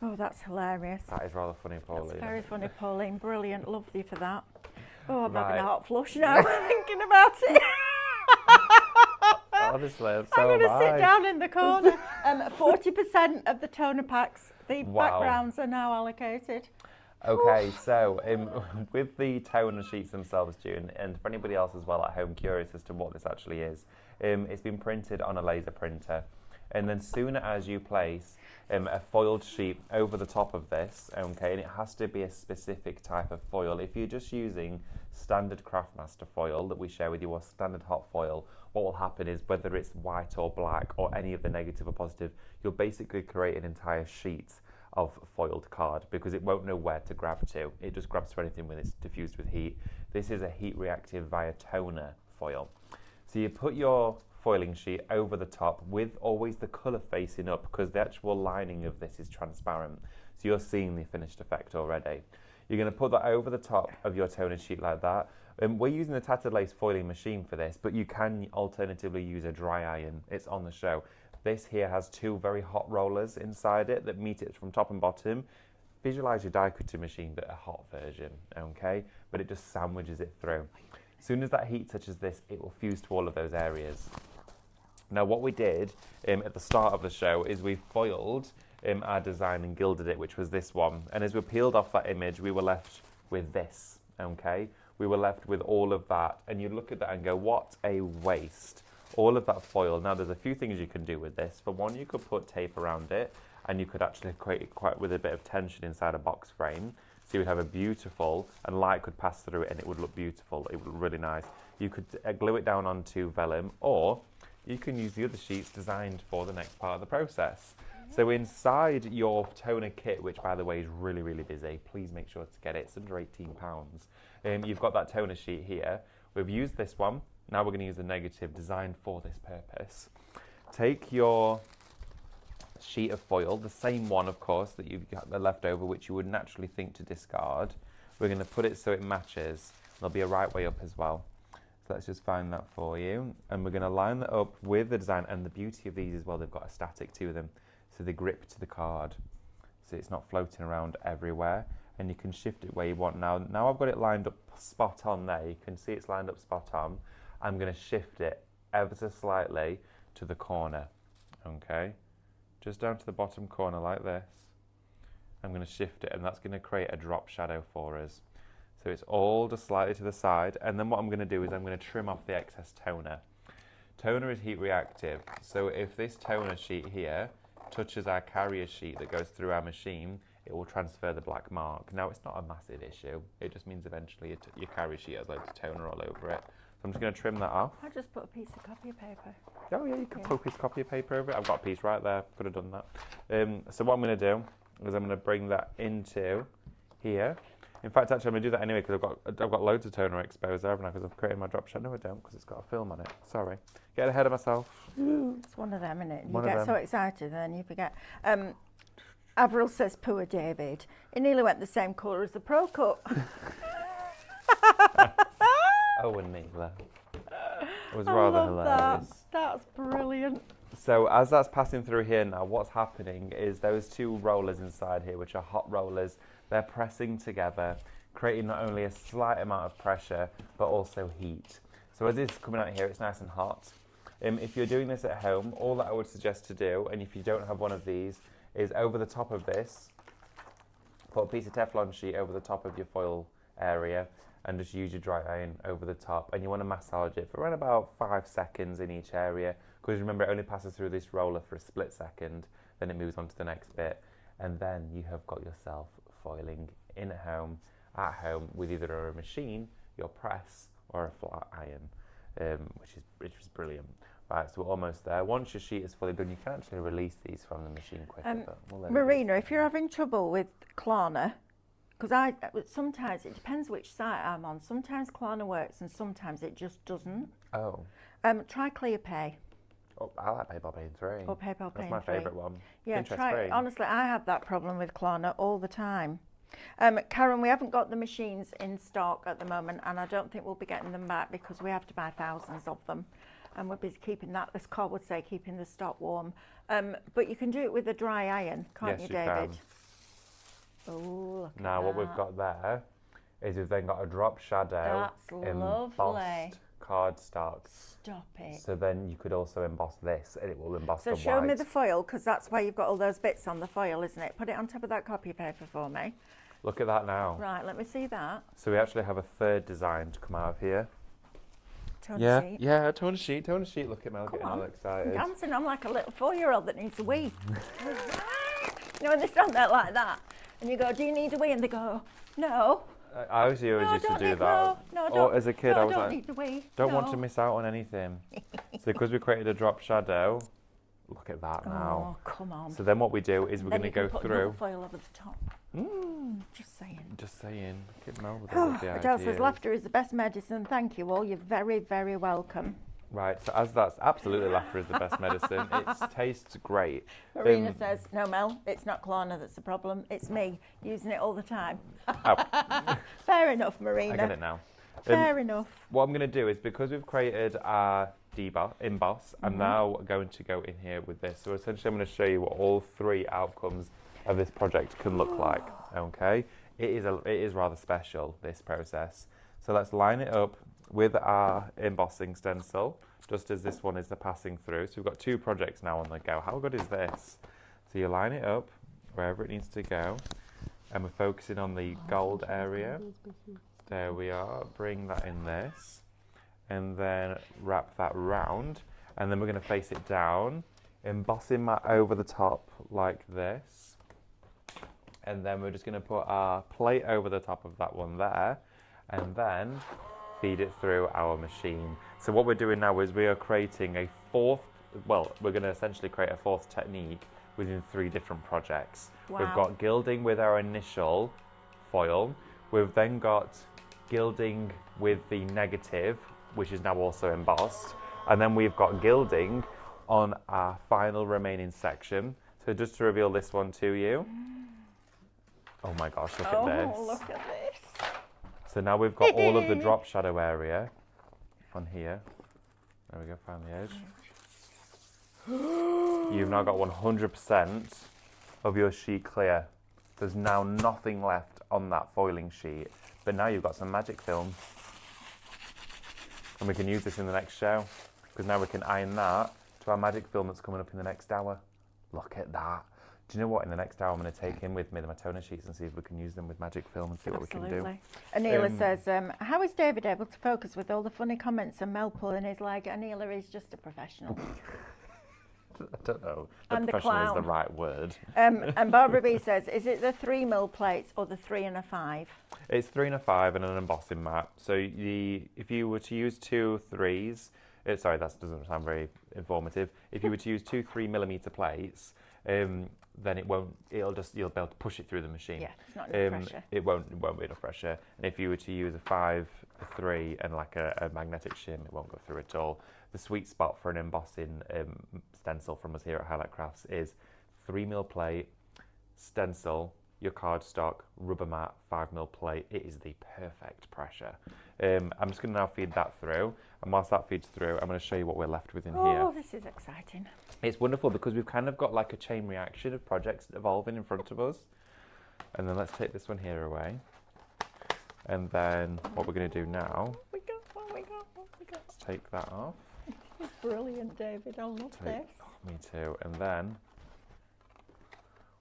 Oh, that's hilarious. That is rather funny, Pauline. That's very funny, Pauline. Brilliant. Love you for that. Oh, I'm having Right. a hot flush now thinking about it. Honestly, I'm going to sit down in the corner. 40% of the toner packs, the Wow. backgrounds are now allocated. Okay, so with the toner sheets themselves, June, and for anybody else as well at home curious as to what this actually is, it's been printed on a laser printer. And then soon as you place a foiled sheet over the top of this, okay, and it has to be a specific type of foil. If you're just using standard Craftmaster foil that we share with you, or standard hot foil, what will happen is whether it's white or black or any of the negative or positive, you'll basically create an entire sheet of foiled card because it won't know where to grab to. It just grabs to anything when it's diffused with heat. This is a heat reactive via toner foil. So you put your foiling sheet over the top with always the colour facing up because the actual lining of this is transparent. So you're seeing the finished effect already. You're going to put that over the top of your toner sheet like that. We're using the tattered lace foiling machine for this, but you can alternatively use a dry iron. It's on the show. This here has 2 very hot rollers inside it that meet it from top and bottom. Visualize your die cutting machine, but a hot version, okay? But it just sandwiches it through. As soon as that heat touches this, it will fuse to all of those areas. Now, what we did at the start of the show is we foiled our design and gilded it, which was this one. And as we peeled off that image, we were left with this, okay? We were left with all of that. And you look at that and go, what a waste. All of that foil. Now, there's a few things you can do with this. For one, you could put tape around it, and you could actually create it quite with a bit of tension inside a box frame. So you would have a beautiful, and light could pass through it, and it would look beautiful. It would look really nice. You could glue it down onto vellum, or you can use the other sheets designed for the next part of the process. So inside your toner kit, which by the way is really, really busy, please make sure to get it. It's under £18. You've got that toner sheet here. We've used this one. Now we're going to use the negative designed for this purpose. Take your sheet of foil, the same one, of course, that you've got the leftover, which you would naturally think to discard. We're going to put it so it matches. There'll be a right way up as well. So let's just find that for you. And we're going to line that up with the design. And the beauty of these as well, they've got a static to them. So they grip to the card. So it's not floating around everywhere. And you can shift it where you want. Now I've got it lined up spot on there. You can see it's lined up spot on. I'm going to shift it ever so slightly to the corner. Okay? Just down to the bottom corner like this. I'm going to shift it, and that's going to create a drop shadow for us. So it's all just slightly to the side, and then what I'm going to do is I'm going to trim off the excess toner. Toner is heat reactive, so if this toner sheet here touches our carrier sheet that goes through our machine, it will transfer the black mark. Now it's not a massive issue, it just means eventually your carrier sheet has loads of toner all over it. So I'm just going to trim that off. I just put a piece of copy paper. Oh yeah, you can put a piece of copy paper over it. I've got a piece right there, could have done that. So what I'm going to do is I'm going to bring that into here. In fact, actually, I'm going to do that anyway because I've got loads of toner exposed there, haven't I? Because I've created my drop shadow. No, I don't, because it's got a film on it. Sorry. Get ahead of myself. It's one of them, isn't it? You get so excited and then you forget. Avril says, poor David. He nearly went the same colour as the Pro Cut. Oh, and Neela. It was rather hilarious. That's brilliant. So as that's passing through here now, what's happening is those two rollers inside here, which are hot rollers, they're pressing together, creating not only a slight amount of pressure, but also heat. So as it's coming out here, it's nice and hot. If you're doing this at home, all that I would suggest to do, and if you don't have one of these, is over the top of this, put a piece of Teflon sheet over the top of your foil area, and just use your dry iron over the top, and you want to massage it for around about 5 seconds in each area, because remember it only passes through this roller for a split second, then it moves on to the next bit, and then you have got yourself foiling at home with either a machine, your press, or a flat iron, which is brilliant. Right, so we're almost there. Once your sheet is fully done, you can actually release these from the machine quicker. Marina, if you're having trouble with Klarna, because sometimes it depends which site I'm on. Sometimes Klarna works and sometimes it just doesn't. Oh. Try ClearPay. Oh, I like PayPal Pay in 3. Or PayPal Pay in 3. That's my favourite one. Yeah, Interest-free. Honestly, I have that problem with Klarna all the time. Karen, we haven't got the machines in stock at the moment, and I don't think we'll be getting them back because we have to buy thousands of them. And we're busy keeping that, as Carl would say, keeping the stock warm. But you can do it with a dry iron, can't you, David? Can. Oh, look now, at what we've got there is we've then got a drop shadow. That's embossed lovely. Cardstock. Stop it. So then you could also emboss this, and it will emboss the So white. show me the foil, because that's why you've got all those bits on the foil, isn't it? Put it on top of that copy paper for me. Look at that now. Right, let me see that. So we actually have a third design to come out of here. Toner sheet. Yeah, toner sheet. Look at Mel getting all excited. I'm dancing. I'm like a little 4-year-old that needs a wee. You know, when they stand there like that, and you go, do you need a wee? And they go, no. I always used to do that. No, or as a kid, I was don't like, need the wee. don't want to miss out on anything. So because we created a drop shadow, look at that now. Oh, come on. So then what we do is we're going to go through. Foil over the top. Just saying. Just saying. Look at Mel with all of the Adele says ideas. laughter is the best medicine. Thank you all. You're very, very welcome. Right, so as that's absolutely laughter is the best medicine. It tastes great. Marina says, no, Mel, it's not Klarna that's the problem. It's me using it all the time. Oh. Fair enough, Marina. I get it now. Fair enough. What I'm going to do is, because we've created our emboss, I'm now going to go in here with this. So essentially I'm going to show you what all 3 outcomes of this project can look like. Okay, it is rather special, this process. So let's line it up with our embossing stencil, just as this one is the passing through. So we've got 2 projects now on the go. How good is this? So you line it up wherever it needs to go, and we're focusing on the gold area. There we are. Bring that in this, and then wrap that round, and then we're going to face it down, embossing that over the top like this, and then we're just going to put our plate over the top of that one there, and then feed it through our machine. So what we're doing now is we are creating a fourth, well, we're going to essentially create a fourth technique within 3 different projects. Wow. We've got gilding with our initial foil. We've then got gilding with the negative, which is now also embossed. And then we've got gilding on our final remaining section. So just to reveal this one to you. Oh my gosh, look at this. Oh, look at this. So now we've got all of the drop shadow area on here. There we go, found the edge. You've now got 100% of your sheet clear. There's now nothing left on that foiling sheet. But now you've got some magic film. And we can use this in the next show. Because now we can iron that to our magic film that's coming up in the next hour. Look at that. Do you know what? In the next hour, I'm going to take in with me my toner sheets and see if we can use them with magic film and see what we can do. Anila says, how is David able to focus with all the funny comments and Mel pulling his leg? Anila is just a professional. I don't know. And professional is the right word. And Barbara B says, is it the 3mm plates or the 3 and a 5? It's 3 and a 5 and an embossing mat. So if you were to use 2 3s, sorry, that doesn't sound very informative. If you were to use 2 3mm plates, then you'll be able to push it through the machine. Yeah, it's not enough pressure. It won't be enough pressure. And if you were to use a 5, a 3, and like a magnetic shim, it won't go through at all. The sweet spot for an embossing stencil from us here at Highlight Crafts is 3mm plate, stencil, your cardstock, rubber mat, 5mm plate. It is the perfect pressure. I'm just going to now feed that through. And whilst that feeds through, I'm going to show you what we're left with in here. Oh, this is exciting. It's wonderful because we've kind of got like a chain reaction of projects evolving in front of us. And then let's take this one here away. And then what we're going to do now, What we got? let's take that off. It's brilliant, David. I love this. Me too. And then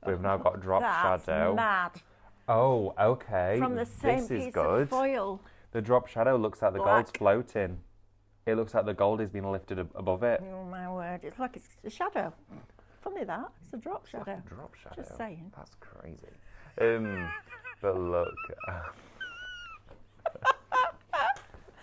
we've now got drop shadow. That's mad. Oh, okay. From the same this is piece good. of foil. The drop shadow looks like the gold's Black. floating. It looks like the gold is being lifted above it. Oh my word! It's like it's a shadow. Funny that. It's a drop shadow. Like a drop shadow. Just saying. That's crazy. But look.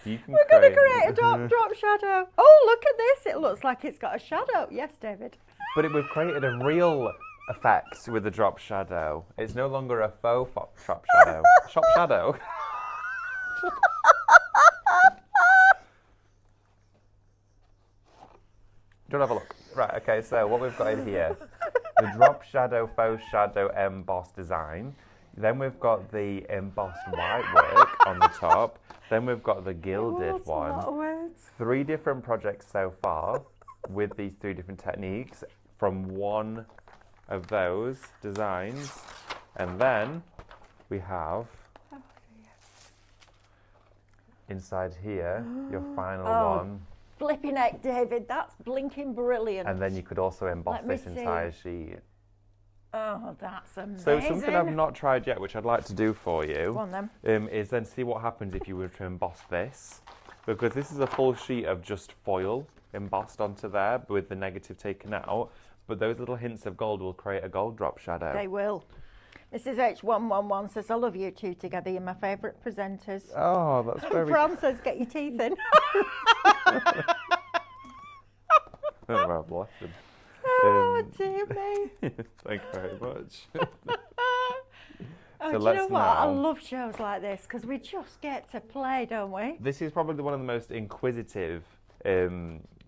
You can We're going to create a drop shadow. Oh, look at this. It looks like it's got a shadow. Yes, David. But we've created a real effect with the drop shadow. It's no longer a faux shop shadow. Shop shadow. Do you want to have a look? Right, okay, so what we've got in here, the drop shadow, faux shadow, embossed design. Then we've got the embossed white work on the top. Then we've got the gilded one. A lot of words. 3 different projects so far with these 3 different techniques from one of those designs. And then we have inside here your final one. Flipping heck, David, that's blinking brilliant. And then you could also emboss Let me this see. entire sheet. Oh, that's amazing. So something I've not tried yet, which I'd like to do for you, Go on then. is then see what happens if you were to emboss this. Because this is a full sheet of just foil embossed onto there with the negative taken out. But those little hints of gold will create a gold drop shadow. They will. Mrs. H111 says, I love you two together. You're my favourite presenters. Oh, that's very... Fran says, get your teeth in. Oh, well, bless him. Oh, dear me. Thank you very much. Oh, So do you know let's what? I now- love shows like this because we just get to play, don't we? This is probably one of the most inquisitive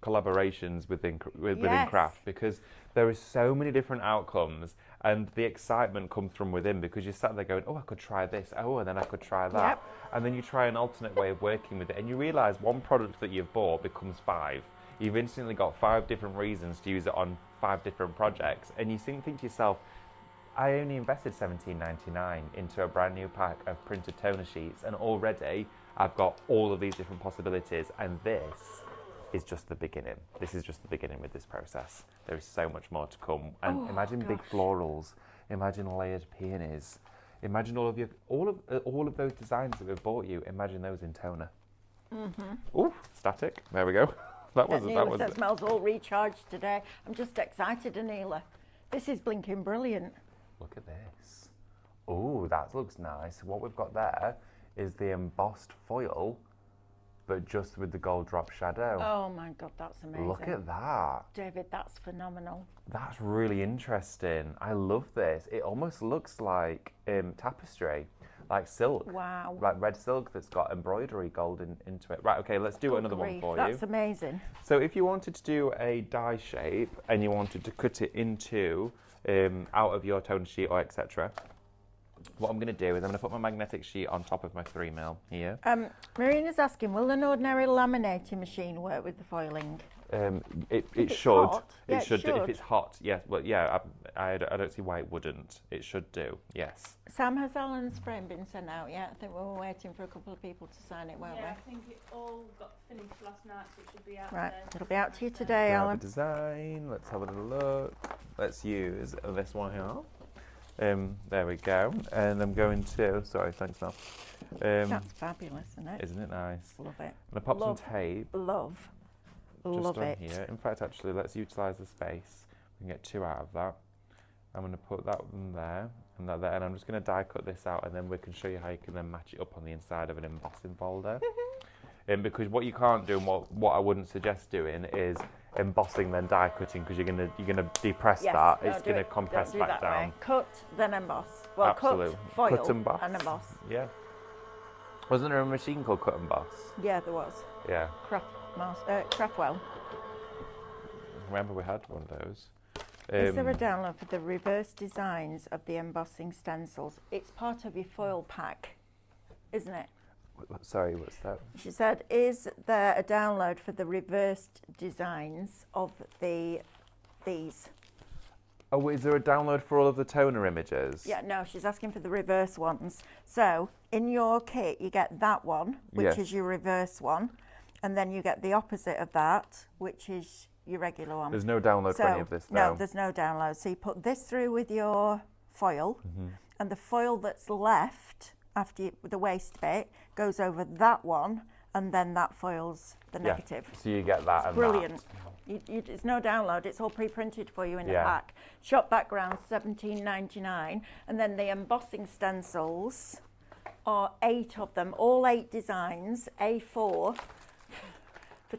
collaborations within Yes. craft, because there are so many different outcomes and the excitement comes from within, because you're sat there going, oh, I could try this, oh, and then I could try that. Yep. And then you try an alternate way of working with it and you realise one product that you've bought becomes 5. You've instantly got 5 different reasons to use it on 5 different projects, and you think to yourself, I only invested $17.99 into a brand new pack of printed toner sheets, and already I've got all of these different possibilities, and this is just the beginning. This is just the beginning with this process. There is so much more to come. And imagine big florals, imagine layered peonies, imagine all of those designs that we've bought you, imagine those in toner. Mm-hmm. Ooh, static. There we go. That was says smells all recharged today. I'm just excited, Anila. This is blinking brilliant. Look at this. Oh, that looks nice. What we've got there is the embossed foil but just with the gold drop shadow. Oh my God, that's amazing. Look at that. David, that's phenomenal. That's really interesting. I love this. It almost looks like tapestry, like silk. Wow. Like red silk that's got embroidery gold into it. Right, okay, let's do another one for you. That's amazing. So if you wanted to do a die shape and you wanted to cut it into out of your toner sheet or etc., what I'm going to do is I'm going to put my magnetic sheet on top of my 3mm here. Marina's asking, will an ordinary laminating machine work with the foiling? It should. Hot. Yeah, it should do. should. If it's hot, yes. Well, yeah, I don't see why it wouldn't. It should do, yes. Sam, has Alan's frame been sent out yet? I think we were waiting for a couple of people to sign it, weren't Yeah, I think it all got finished last night, so it should be out we? Right, there. it'll be out to you today, Grab Alan. the design. Let's have a little look. Let's use this one here. There we go. And I'm going to. Sorry, thanks, Mel. That's fabulous, isn't it? Isn't it nice? Love it. I'm gonna pop Love. some tape. Love. Just Love on it. here. In fact, actually, let's utilise the space. We can get 2 out of that. I'm going to put that one there and that there, and I'm just going to die cut this out, and then we can show you how you can then match it up on the inside of an embossing folder. Because what you can't do, and what I wouldn't suggest doing, is embossing then die cutting, because you're gonna depress that. No, It's going to compress don't do back that down. way. Cut, then emboss. Well, Absolutely. cut, foil, Cut and emboss. emboss. Yeah. Wasn't there a machine called cut and boss? Yeah, there was. Yeah. Craftwell. Remember we had one of those. Is there a download for the reverse designs of the embossing stencils? It's part of your foil pack, isn't it? Sorry, what's that? She said, is there a download for the reversed designs of these? Oh, is there a download for all of the toner images? Yeah, no, she's asking for the reverse ones. So in your kit, you get that one, which is your reverse one, and then you get the opposite of that, which is your regular one. There's no download for any of this, though. No, there's no download. So you put this through with your foil, and the foil that's left after the waste bit goes over that one, and then that foils the negative. So you get that and Brilliant. that. It's no download, it's all pre-printed for you in the pack. Shop background $17.99, and then the embossing stencils are 8 of them, all 8 designs, A4 for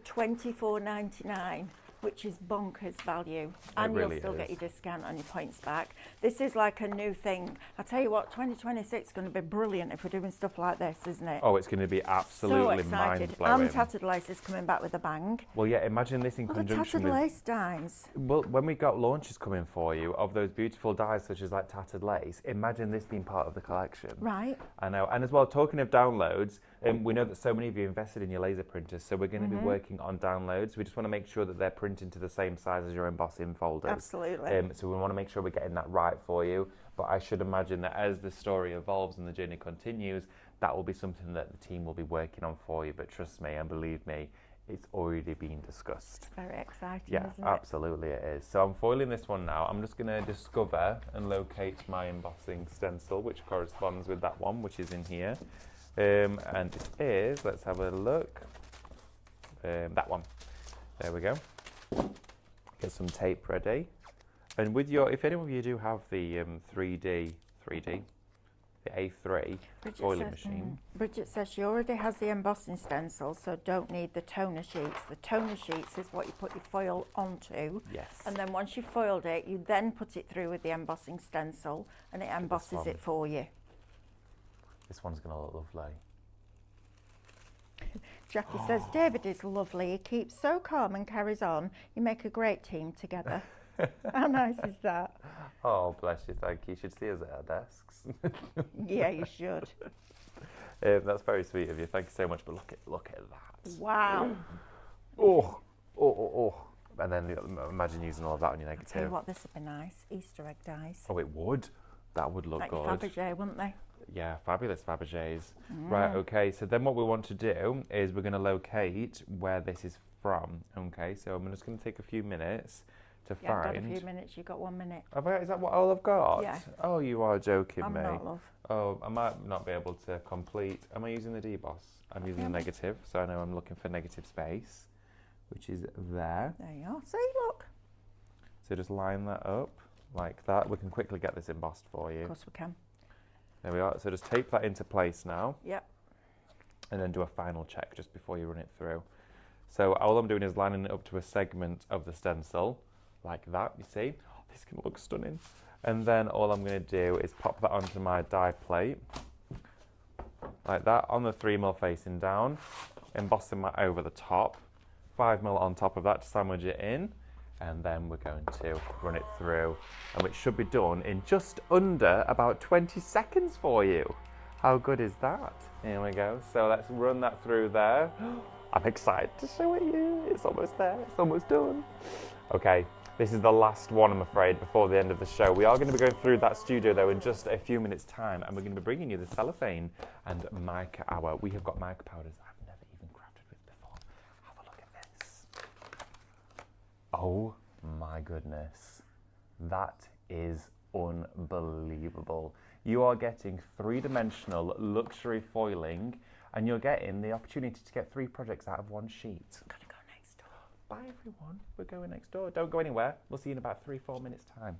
$24.99, which is bonkers value, and really you'll still get is. your discount on your points back. This is like a new thing. I tell you what, 2026 is going to be brilliant if we're doing stuff like this, isn't it? Oh, it's going to be So absolutely excited. mind-blowing. And tattered lace is coming back with a bang. Well, yeah, imagine this in Well, the conjunction tattered with... lace dies. Well, when we got launches coming for you of those beautiful dyes such as like tattered lace, imagine this being part of the collection. Right. I know. And as well, talking of downloads, we know that so many of you invested in your laser printers, so we're going to be working on downloads. We just want to make sure that they're printing to the same size as your embossing folders. Absolutely. So we want to make sure we're getting that right for you. But I should imagine that as the story evolves and the journey continues, that will be something that the team will be working on for you. But trust me and believe me, it's already been discussed. Very exciting, Yeah, isn't it? absolutely it is. So I'm foiling this one now. I'm just going to discover and locate my embossing stencil, which corresponds with that one, which is in here. And it is, let's have a look, that one. There we go. Get some tape ready. And with your, if any of you do have the 3D, the A3 foiling machine. Bridget says she already has the embossing stencil, so don't need the toner sheets. The toner sheets is what you put your foil onto. Yes. And then once you've foiled it, you then put it through with the embossing stencil, and it embosses it for you. This one's going to look lovely. Jackie says, David is lovely. He keeps so calm and carries on. You make a great team together. How nice is that? Oh, bless you, thank you. You should see us at our desks. Yeah, you should. That's very sweet of you. Thank you so much. But look at that. Wow. Oh. And then imagine using all of that on your Tell you negative. what, this would be nice. Easter egg dies. Oh, it would. That would look Like good. Fabergé, wouldn't they? Yeah, fabulous Fabergés. Right, okay, so then what we want to do is we're going to locate where this is from. Okay, so I'm just going to take a few minutes to Yeah, I've find. got a few minutes. You've got 1 minute. Is that what all I've got? Yeah. Oh, you are joking I'm me. not, love. Oh, I might not be able to complete. Am I using the deboss? I'm using the negative, so I know I'm looking for negative space, which is there. There you are. See, look. So just line that up like that. We can quickly get this embossed for you. Of course we can. There we are. So just tape that into place now. Yep. and then do a final check just before you run it through. So all I'm doing is lining it up to a segment of the stencil, like that, you see? Oh, this can look stunning. And then all I'm going to do is pop that onto my die plate, like that, on the 3mm facing down, embossing that over the top, 5mm on top of that to sandwich it in, and then we're going to run it through, and it should be done in just under about 20 seconds for you. How good is that? Here we go. So let's run that through there. I'm excited to show it you. It's almost there. It's almost done. Okay, this is the last one, I'm afraid, before the end of the show. We are going to be going through that studio, though, in just a few minutes' time, and we're going to be bringing you the cellophane and mica hour. We have got mica powders I've never even crafted with before. Have a look at this. Oh my goodness. That is unbelievable. You are getting three-dimensional luxury foiling, and you're getting the opportunity to get 3 projects out of 1 sheet. I'm gonna go next door. Bye everyone, we're going next door. Don't go anywhere. We'll see you in about 3-4 minutes time.